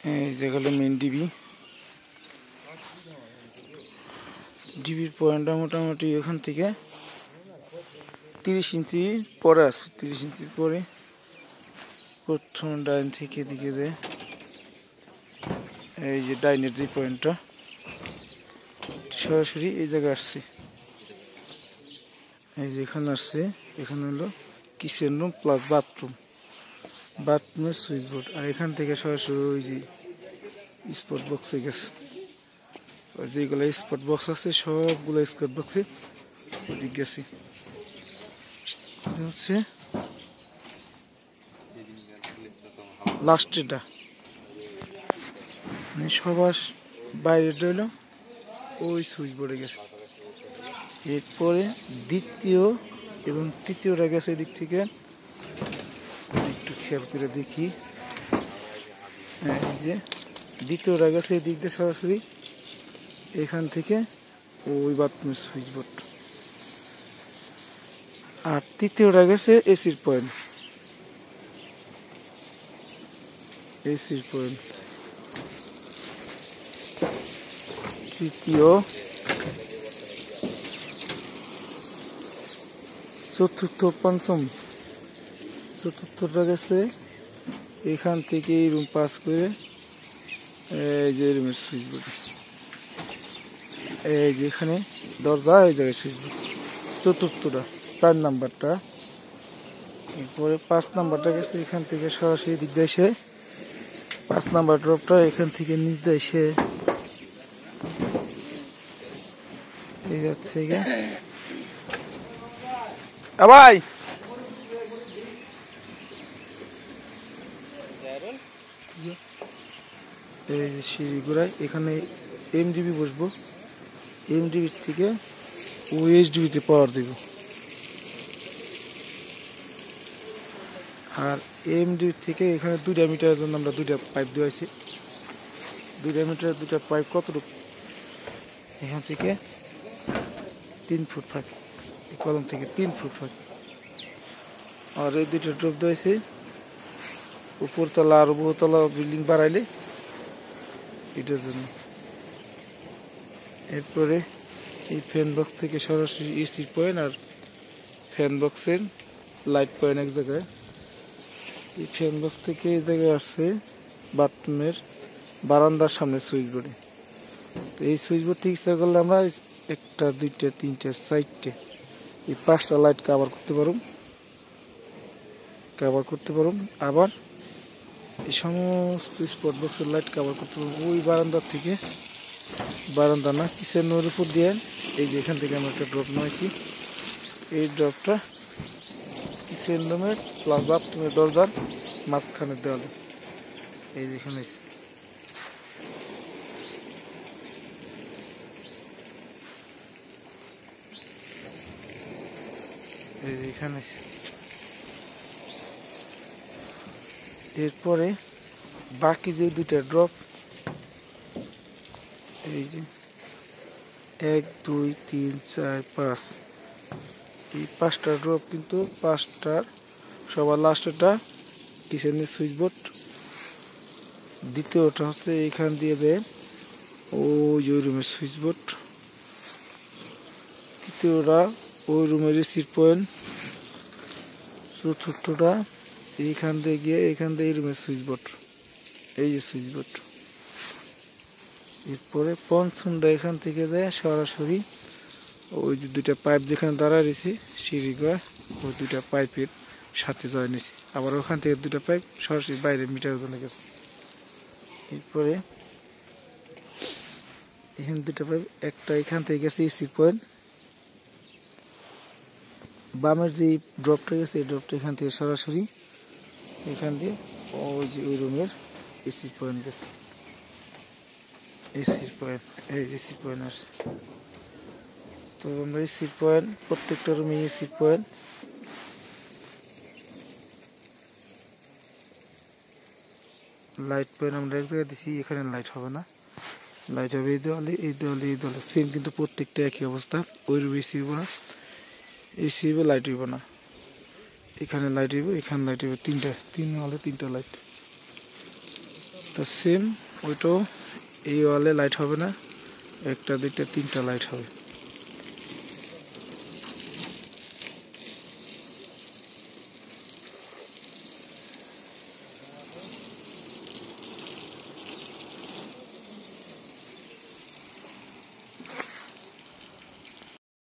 এই যে হলো মেন ডিবি। ডিবির পয়েন্টটা মোটামুটি এখান থেকে 30 ইঞ্চি পরে আছে। 30 ইঞ্চির পরে প্রথম ডাইন থেকে দিকে দেয়। এই যে ডাইনের যে পয়েন্টটা সরাসরি এই জায়গায় আসছে। এই যে এখানে আসছে, এখানে হলো কিচেন রুম প্লাস বাথরুম, বাথরুমের সুইচ বোর্ড। আর এখান থেকে সরাসরি ওই যে স্পট বক্সে গেছে। যেগুলো স্পট বক্স আছে সবগুলো স্পট বক্সে ওদিক গেছে। হচ্ছে লাস্টেরটা মানে সবার বাইরে রইল ওই সুইচ বোর্ডে গেছে। এরপরে দ্বিতীয় এবং তৃতীয়টা গেছে এদিক থেকে। একটু খেয়াল করে দেখি, এই যে দ্বিতীয়টা গেছে এদিক দিয়ে সরাসরি এখান থেকে ওই বাথরুমের সুইচ বোর্ড। আর তৃতীয়টা গেছে এসির পয়েন্ট, এসির পয়েন্ট। তৃতীয়, চতুর্থ, পঞ্চম। চতুর্থটা গেছে এখান থেকে এই রুম পাস করে এই যে রুমের সুইচ বোর্ড। এই যে এখানে দরজা, এই জায়গায় সুইচ বোর্ড। চতুর্থটা, 4 নাম্বারটা। এরপরে 5 নাম্বারটা গেছে এখান থেকে সরাসরি দিক দিয়ে এসে 5 নাম্বার ড্রপটা এখান থেকে নিচ দিয়ে এসে এই থেকে ভাই এই যে সিঁড়ি ঘোড়ায় এখানে এমডিবি বসবো। এমডিবির থেকে ওএসডিবিতে পাওয়ার দেব। আর এমডিবি থেকে এখানে 2টা মিটারের জন্য আমরা 2টা পাইপ দিয়েছি। 2টা মিটারের 2টা পাইপ কতটুকু, এখান থেকে 3 ফুট 5, এই কলম থেকে 3 ফুট 5। আর এই 2টা ড্রপ দিয়েছি উপরতলা আর বহুতলা বিল্ডিং বাড়াইলে এটার জন্য। এরপরে এই ফ্যান বক্স থেকে সরাসরি এসি পয়েন্ট আর ফ্যান বক্সের লাইট পয়েন্ট এক জায়গায়। এই ফ্যান বক্স থেকে এই জায়গায় আসছে বাথরুমের বারান্দার সামনে সুইচ বোর্ডে। তো এই সুইচ বোর্ড ঠিক ইচ্ছা করলে আমরা 1টা 2টা 3টা 4টে এই 5টা লাইট কভার করতে পারুম। আবার এই সমস্ত স্পট বক্সের লাইট কভার করতে পারবো ওই বারান্দার থেকে। বারান্দা না, কিচেনের উপর দিয়ে এই যে এখান থেকে আমরা একটা ড্রপ নিয়েছি। এই ড্রপটা কিচেন রুমের প্লাস বাথরুমের দরজার মাঝখানে দেওয়ালে এই যে এখানে এই যে এখানে। এরপরে বাকি যে 2টা ড্রপ এই যে 1 2 3 4 5, এই 5টা ড্রপ কিন্তু 5টার সবার লাস্টেরটা কিচেনের সুইচ বোর্ড। দ্বিতীয়টা হচ্ছে এইখান দিয়ে দেয় ওই যে রুমের সুইচ বোর্ড। তৃতীয়টা ওই রুমের এসির পয়েন্ট। চতুর্থটা এইখান দিয়ে গিয়ে এখান দিয়ে এই রুমের সুইচ বোর্ড, এই যে সুইচ বোর্ড। এরপরে পঞ্চমটা এখান থেকে যায় সরাসরি ওই যে 2টা পাইপ যেখানে দাঁড়ায় রয়েছে সিঁড়ি করে ওই 2টা পাইপের সাথে জয়েন হয়েছে। আবার ওখান থেকে 2টা পাইপ সরাসরি বাইরে মিটারের জন্য গেছে। এরপরে এখানে 2টা পাইপ, একটা এখান থেকে গেছে এসির পয়েন্ট। বামের যে ড্রপটা গেছে এই ড্রপটা এখান থেকে সরাসরি এখান দিয়ে ওই যে ওই রুমের এসির পয়েন্ট গেছে। এসির পয়েন্ট, এই এসির পয়েন্ট আসে। তো আমরা এসির পয়েন্ট প্রত্যেকটা রুমে এসির পয়েন্ট। লাইট পয়েন্ট আমরা এক জায়গায় দিছি, এখানে লাইট হবে না, লাইট হবে এই দেওয়ালে, এই দেওয়ালে, এই দেওয়ালে সেম কিন্তু প্রত্যেকটা একই অবস্থা। ওই রুমে এসি হইব না, এসি হইব, লাইট হইব না। এখানে লাইট হইব, এখানে লাইট হইব, 3 ওয়ালে 3টা লাইট। তো সেম ওইটাও এই ওয়ালে লাইট হবে না, একটা দুইটা তিনটা লাইট হবে।